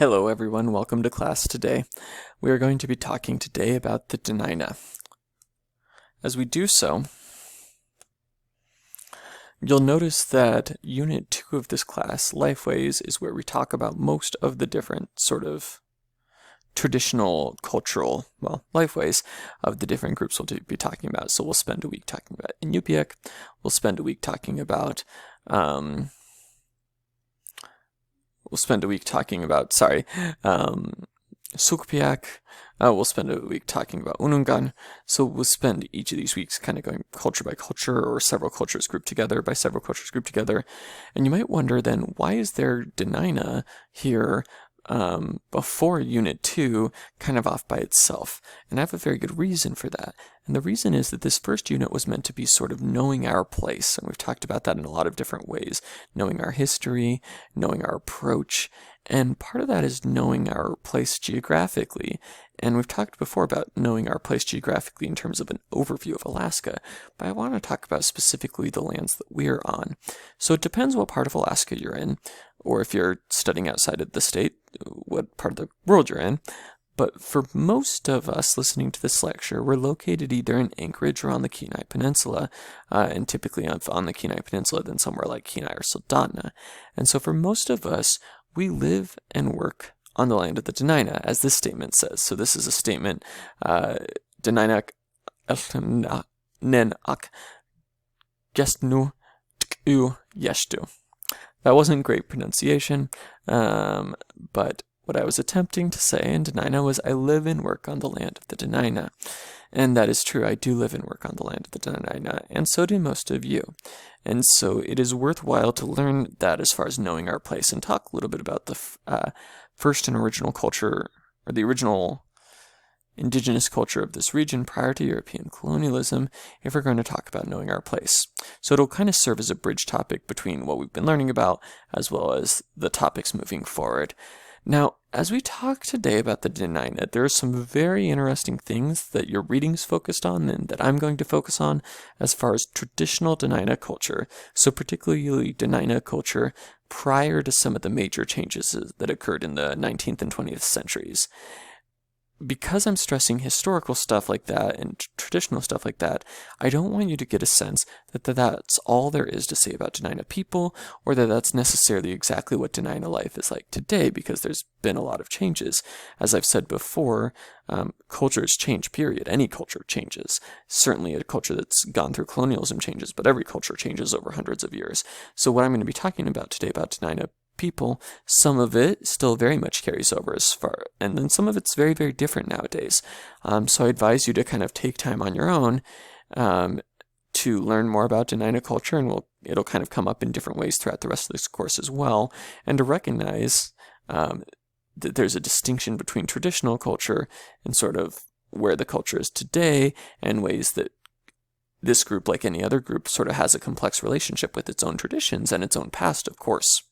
Hello everyone, welcome to class today. We are going to be talking today about the Denina. As we do so, you'll notice that Unit 2 of this class, Lifeways, is where we talk about most of the different sort of traditional cultural, lifeways of the different groups we'll be talking about. So we'll spend a week talking about Inupiaq, we'll spend a week talking about Sukpiaq. We'll spend a week talking about Unungan. So we'll spend each of these weeks kind of going culture by culture or several cultures grouped together by several cultures grouped together. And you might wonder then, why is there Denina here before Unit 2 kind of off by itself? And I have a very good reason for that. And the reason is that this first unit was meant to be sort of knowing our place. And we've talked about that in a lot of different ways. Knowing our history, knowing our approach. And part of that is knowing our place geographically. And we've talked before about knowing our place geographically in terms of an overview of Alaska. But I want to talk about specifically the lands that we're on. So it depends what part of Alaska you're in, or if you're studying outside of the state, what part of the world you're in. But for most of us listening to this lecture, we're located either in Anchorage or on the Kenai Peninsula, and typically on the Kenai Peninsula, then somewhere like Kenai or Soldotna. And so for most of us, we live and work on the land of the Denina, as this statement says. So this is a statement, Denina nenak gestnu t'u yeshtu. That wasn't great pronunciation, but what I was attempting to say in Denina was I live and work on the land of the Denina. And that is true, I do live and work on the land of the Denina, and so do most of you. And so it is worthwhile to learn that as far as knowing our place and talk a little bit about the first and original culture, or the original indigenous culture of this region prior to European colonialism, if we're going to talk about knowing our place. So it'll kind of serve as a bridge topic between what we've been learning about as well as the topics moving forward. Now, as we talk today about the Denina, there are some very interesting things that your reading's focused on and that I'm going to focus on as far as traditional Denina culture, so particularly Denina culture prior to some of the major changes that occurred in the 19th and 20th centuries. Because I'm stressing historical stuff like that and traditional stuff like that, I don't want you to get a sense that that's all there is to say about Denina people, or that that's necessarily exactly what Denina life is like today, because there's been a lot of changes. As I've said before, cultures change, period. Any culture changes. Certainly a culture that's gone through colonialism changes, but every culture changes over hundreds of years. So what I'm going to be talking about today about Denina people, some of it still very much carries over as far, and then some of it's very, very different nowadays. So I advise you to kind of take time on your own to learn more about Denina culture, and it'll kind of come up in different ways throughout the rest of this course as well, and to recognize that there's a distinction between traditional culture and sort of where the culture is today, and ways that this group, like any other group, sort of has a complex relationship with its own traditions and its own past, of course.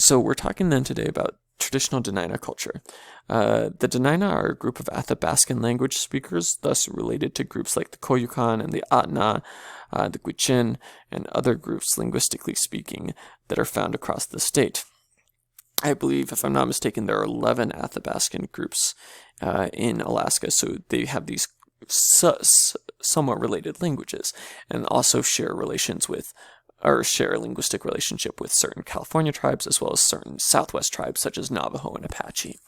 So we're talking then today about traditional Denina culture. The Denina are a group of Athabascan language speakers, thus related to groups like the Koyukon and the Atna, the Gwich'in, and other groups linguistically speaking that are found across the state. I believe, if I'm not mistaken, there are 11 Athabascan groups in Alaska, so they have these somewhat related languages, and also share relations with, or share a linguistic relationship with certain California tribes as well as certain Southwest tribes such as Navajo and Apache.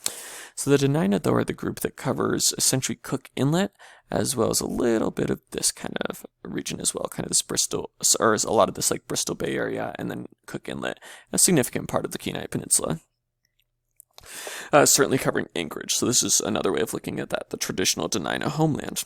So the Denina, though, are the group that covers essentially Cook Inlet as well as a little bit of this kind of region as well, kind of this Bristol, or a lot of this like Bristol Bay area, and then Cook Inlet, a significant part of the Kenai Peninsula. Certainly covering Anchorage, so this is another way of looking at that, the traditional Denina homeland.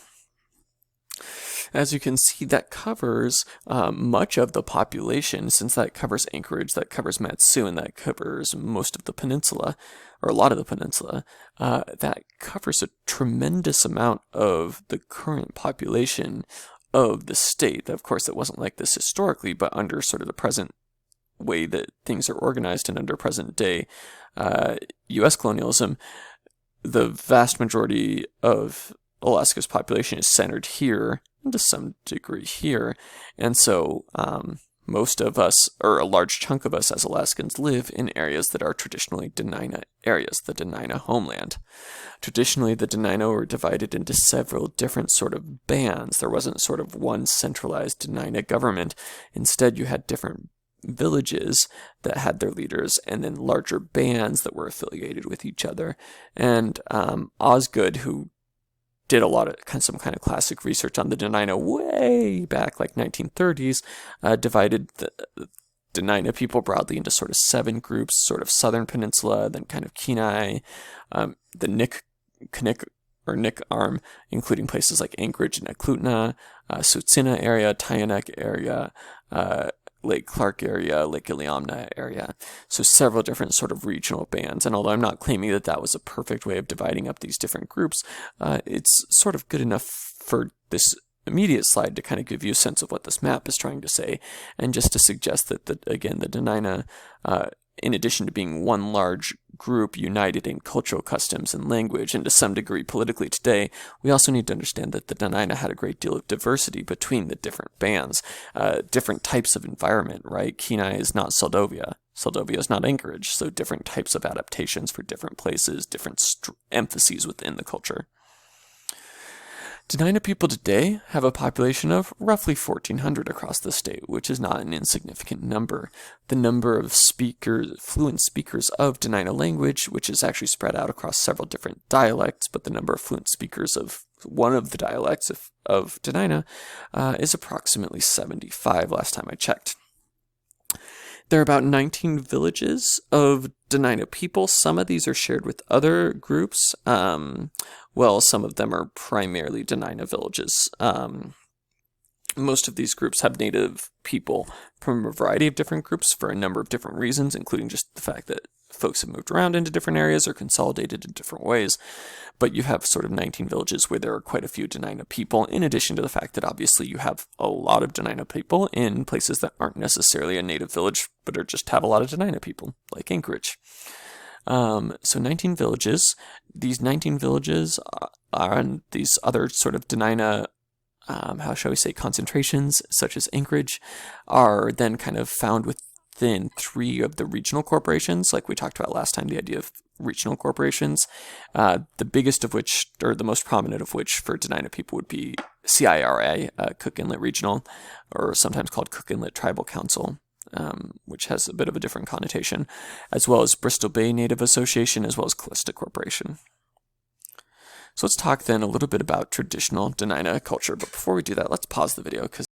As you can see, that covers much of the population, since that covers Anchorage, that covers Matsu, and that covers most of the peninsula, or a lot of the peninsula. That covers a tremendous amount of the current population of the state. Of course, it wasn't like this historically, but under sort of the present way that things are organized and under present day U.S. colonialism, the vast majority of Alaska's population is centered here, and to some degree here, and so most of us, or a large chunk of us as Alaskans, live in areas that are traditionally Denina areas, the Denina homeland. Traditionally, the Denina were divided into several different sort of bands. There wasn't sort of one centralized Denina government. Instead, you had different villages that had their leaders, and then larger bands that were affiliated with each other. And Osgood, who did a lot of some kind of classic research on the Denina way back, like 1930s, divided the Denina people broadly into sort of 7 groups, sort of southern peninsula, then kind of Kenai, the Nick Arm, including places like Anchorage and Eklutna, Tsuut'ina area, Tyanek area, Lake Clark area, Lake Iliamna area. So several different sort of regional bands. And although I'm not claiming that that was a perfect way of dividing up these different groups, it's sort of good enough for this immediate slide to kind of give you a sense of what this map is trying to say, and just to suggest that, again, the Denina, in addition to being one large group united in cultural customs and language, and to some degree politically today, we also need to understand that the Denina had a great deal of diversity between the different bands, different types of environment, right? Kenai is not Seldovia. Seldovia is not Anchorage, so different types of adaptations for different places, different emphases within the culture. Denina people today have a population of roughly 1,400 across the state, which is not an insignificant number. The number of fluent speakers of Denina language, which is actually spread out across several different dialects, but the number of fluent speakers of one of the dialects of Denina is approximately 75 last time I checked. There are about 19 villages of Denina people. Some of these are shared with other groups. Well, some of them are primarily Denina villages. Most of these groups have native people from a variety of different groups for a number of different reasons, including just the fact that folks have moved around into different areas or consolidated in different ways. But you have sort of 19 villages where there are quite a few Denina people, in addition to the fact that obviously you have a lot of Denina people in places that aren't necessarily a native village, but are just have a lot of Denina people, like Anchorage. So 19 villages. These 19 villages and these other sort of Denina, how shall we say, concentrations, such as Anchorage, are then kind of found within 3 of the regional corporations, like we talked about last time, the idea of regional corporations, the biggest of which, or the most prominent of which for Denina people would be CIRA, Cook Inlet Regional, or sometimes called Cook Inlet Tribal Council, which has a bit of a different connotation, as well as Bristol Bay Native Association, as well as Callista Corporation. So let's talk then a little bit about traditional Denina culture, but before we do that, let's pause the video because